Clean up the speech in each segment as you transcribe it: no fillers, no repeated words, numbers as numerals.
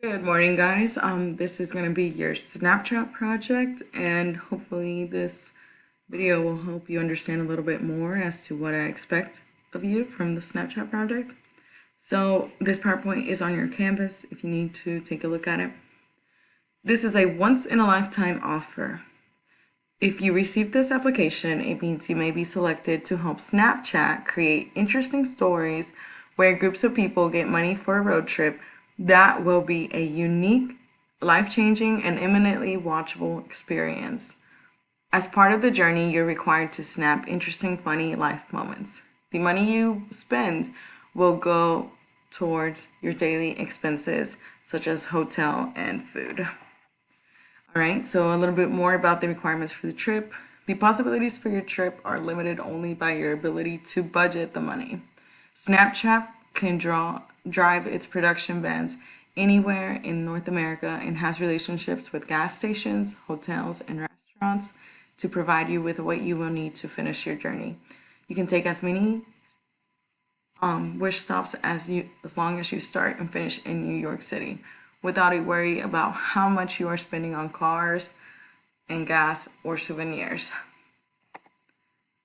Good morning, guys. This is going to be your Snapchat project, and hopefully, this video will help you understand a little bit more as to what I expect of you from the Snapchat project. So, this PowerPoint is on your canvas if you need to take a look at it. This is a once in a lifetime offer. If you receive this application, it means you may be selected to help Snapchat create interesting stories where groups of people get money for a road trip that will be a unique, life-changing, and eminently watchable experience. As part of the journey, you're required to snap interesting, funny life moments. The money you spend will go towards your daily expenses, such as hotel and food. All right, so a little bit more about the requirements for the trip. The possibilities for your trip are limited only by your ability to budget the money. Snapchat can drive its production vans anywhere in North America and has relationships with gas stations, hotels, and restaurants to provide you with what you will need to finish your journey. You can take as many wish stops as long as you start and finish in New York City without a worry about how much you are spending on cars and gas or souvenirs.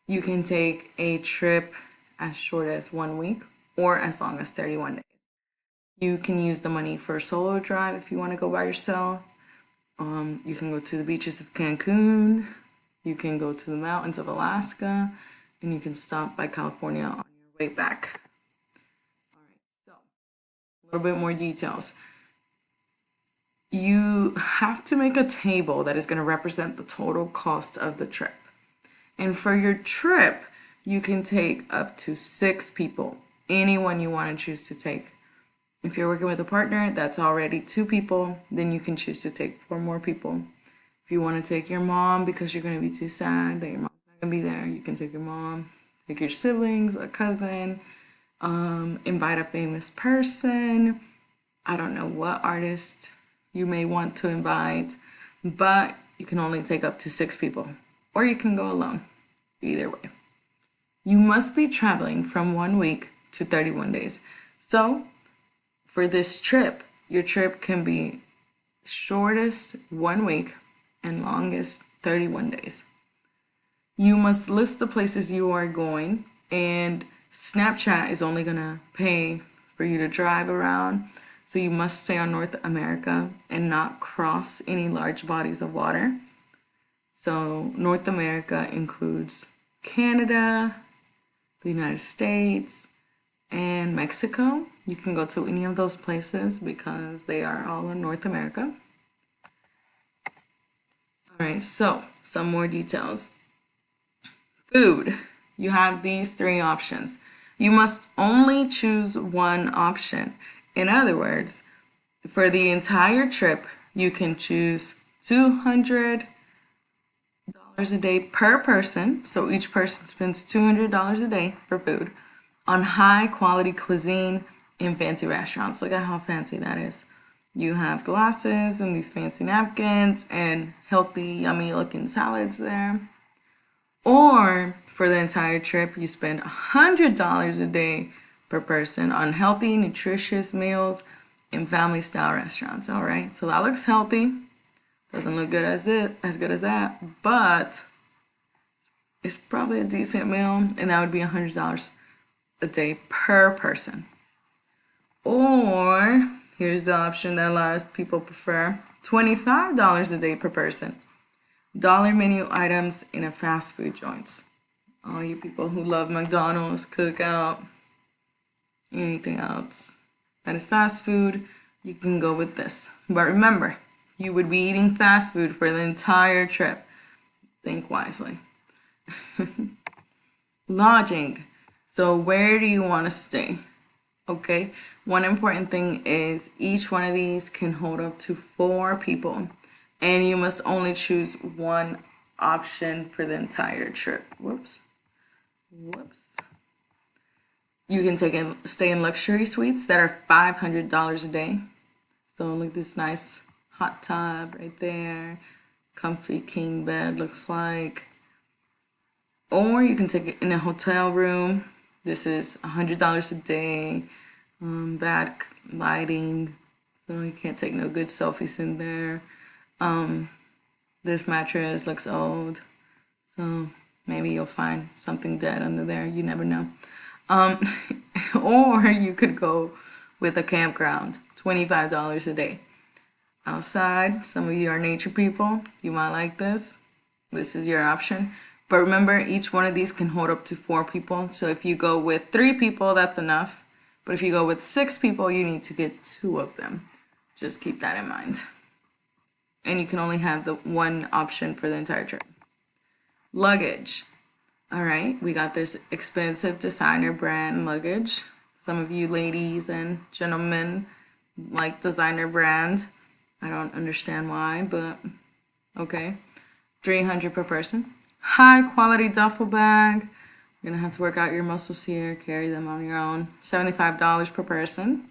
You can take a trip as short as 1 week or as long as 31 days. You can use the money for a solo drive if you want to go by yourself. You can go to the beaches of Cancun. You can go to the mountains of Alaska, and you can stop by California on your way back. All right, so a little bit more details. You have to make a table that is going to represent the total cost of the trip. And for your trip, you can take up to 6 people, anyone you want to choose to take. If you're working with a partner that's already 2 people, then you can choose to take 4 more people. If you want to take your mom because you're going to be too sad that your mom's not going to be there, you can take your mom, take your siblings, a cousin, invite a famous person. I don't know what artist you may want to invite, but you can only take up to 6 people, or you can go alone. Either way. You must be traveling from 1 week to 31 days. So, for this trip, your trip can be shortest 1 week and longest 31 days. You must list the places you are going, and Snapchat is only going to pay for you to drive around. So you must stay on North America and not cross any large bodies of water. So North America includes Canada, the United States, and Mexico. You can go to any of those places because they are all in North America. All right, so some more details. Food. You have these 3 options. You must only choose one option. In other words, for the entire trip, you can choose $200 a day per person. So each person spends $200 a day for food on high quality cuisine in fancy restaurants. Look at how fancy that is. You have glasses and these fancy napkins and healthy, yummy looking salads there. Or for the entire trip, you spend $100 a day per person on healthy, nutritious meals in family style restaurants. All right, so that looks healthy. Doesn't look good as good as that, but it's probably a decent meal, and that would be $100 a day per person. Or here's the option that a lot of people prefer: $25 a day per person. Dollar menu items in a fast food joints. All you people who love McDonald's, Cookout, anything else that is fast food, you can go with this. But remember, you would be eating fast food for the entire trip. Think wisely. Lodging. So where do you want to stay? Okay, one important thing is each one of these can hold up to 4 people, and you must only choose one option for the entire trip. Whoops. You can stay in luxury suites that are $500 a day. So look at this nice hot tub right there. Comfy king bed looks like. Or you can take it in a hotel room. This is $100 a day. Bad lighting, so you can't take no good selfies in there. This mattress looks old, so maybe you'll find something dead under there. You never know. Or you could go with a campground, $25 a day. Outside, some of you are nature people. You might like this. This is your option. But remember, each one of these can hold up to 4 people. So if you go with 3 people, that's enough. But if you go with 6 people, you need to get 2 of them. Just keep that in mind. And you can only have the one option for the entire trip. Luggage. All right, we got this expensive designer brand luggage. Some of you ladies and gentlemen like designer brand. I don't understand why, but okay. $300 per person. High quality duffel bag. You're gonna have to work out your muscles here, carry them on your own. $75 per person.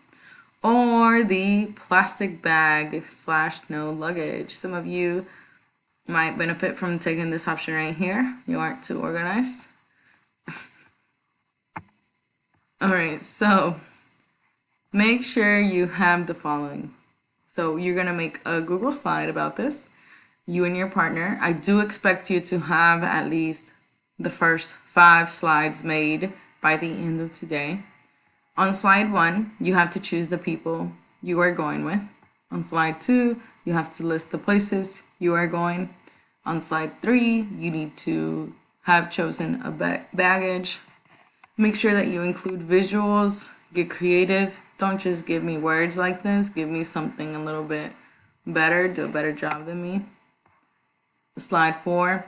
Or the plastic bag / no luggage. Some of you might benefit from taking this option right here. You aren't too organized. All right, so make sure you have the following. So you're gonna make a Google slide about this, you and your partner. I do expect you to have at least the first 5 slides made by the end of today. On slide 1, you have to choose the people you are going with. On slide 2, you have to list the places you are going. On slide 3, you need to have chosen a baggage. Make sure that you include visuals, get creative. Don't just give me words like this. Give me something a little bit better, do a better job than me. Slide 4,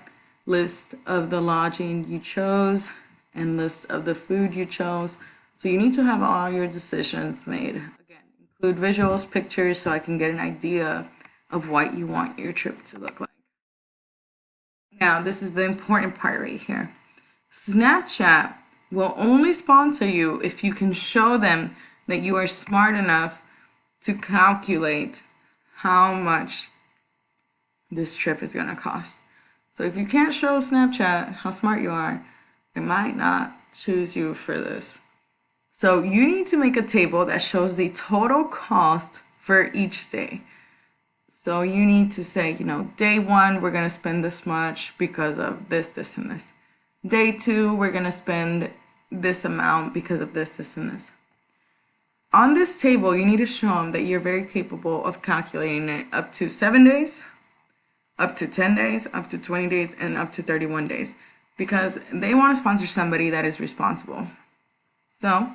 list of the lodging you chose and list of the food you chose. So you need to have all your decisions made. Again, include visuals, pictures, so I can get an idea of what you want your trip to look like. Now, this is the important part right here. Snapchat will only sponsor you if you can show them that you are smart enough to calculate how much this trip is going to cost. So if you can't show Snapchat how smart you are, they might not choose you for this. So you need to make a table that shows the total cost for each day. So you need to say, day 1, we're going to spend this much because of this, this, and this. Day 2, we're going to spend this amount because of this, this, and this. On this table, you need to show them that you're very capable of calculating it up to 7 days, up to 10 days, up to 20 days, and up to 31 days. Because they want to sponsor somebody that is responsible. So,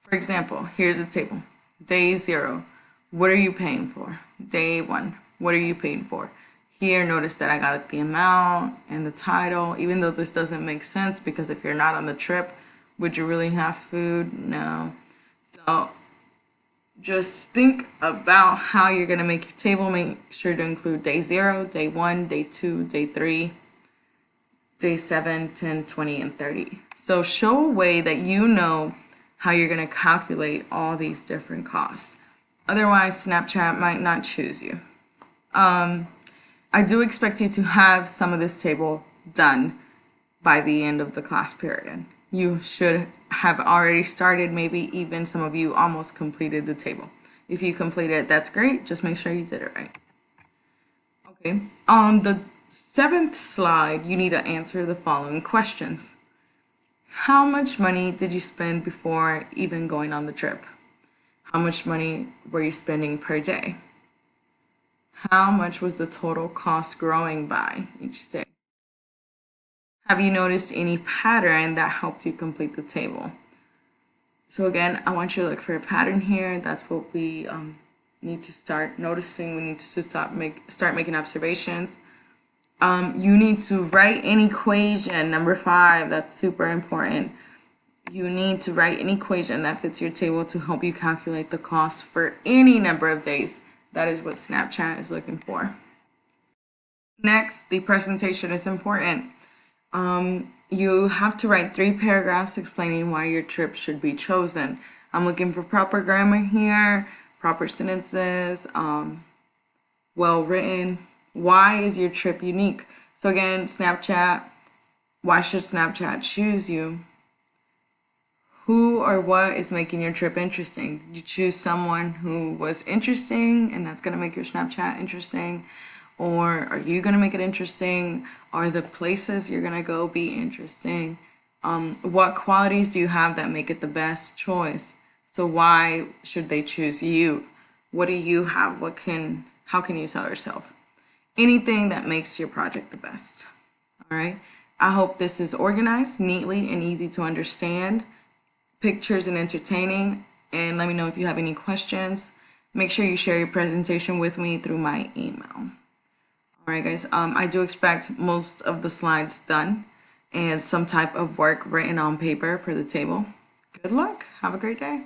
for example, here's a table. Day 0, what are you paying for? Day 1, what are you paying for? Here, notice that I got the amount and the title, even though this doesn't make sense because if you're not on the trip, would you really have food? No. So just think about how you're going to make your table. Make sure to include day 0, day 1, day 2, day 3, day 7, 10, 20, and 30. So show a way that you know how you're going to calculate all these different costs. Otherwise, Snapchat might not choose you. I do expect you to have some of this table done by the end of the class period. You should have already started, maybe even some of you almost completed the table. If you completed it, that's great. Just make sure you did it right. Okay, on the 7th slide, you need to answer the following questions. How much money did you spend before even going on the trip? How much money were you spending per day? How much was the total cost growing by each day? Have you noticed any pattern that helped you complete the table? So again, I want you to look for a pattern here. That's what we need to start noticing. We need to start making observations. You need to write an equation. Number 5, that's super important. You need to write an equation that fits your table to help you calculate the cost for any number of days. That is what Snapchat is looking for. Next, the presentation is important. You have to write 3 paragraphs explaining why your trip should be chosen. I'm looking for proper grammar here, proper sentences, well written. Why is your trip unique? So again, Snapchat, why should Snapchat choose you? Who or what is making your trip interesting? Did you choose someone who was interesting and that's going to make your Snapchat interesting? Or are you going to make it interesting? Are the places you're going to go be interesting? What qualities do you have that make it the best choice? So why should they choose you? What do you have? How can you sell yourself? Anything that makes your project the best. All right. I hope this is organized, neatly, and easy to understand. Pictures and entertaining. And let me know if you have any questions. Make sure you share your presentation with me through my email. All right, guys. I do expect most of the slides done and some type of work written on paper for the table. Good luck. Have a great day.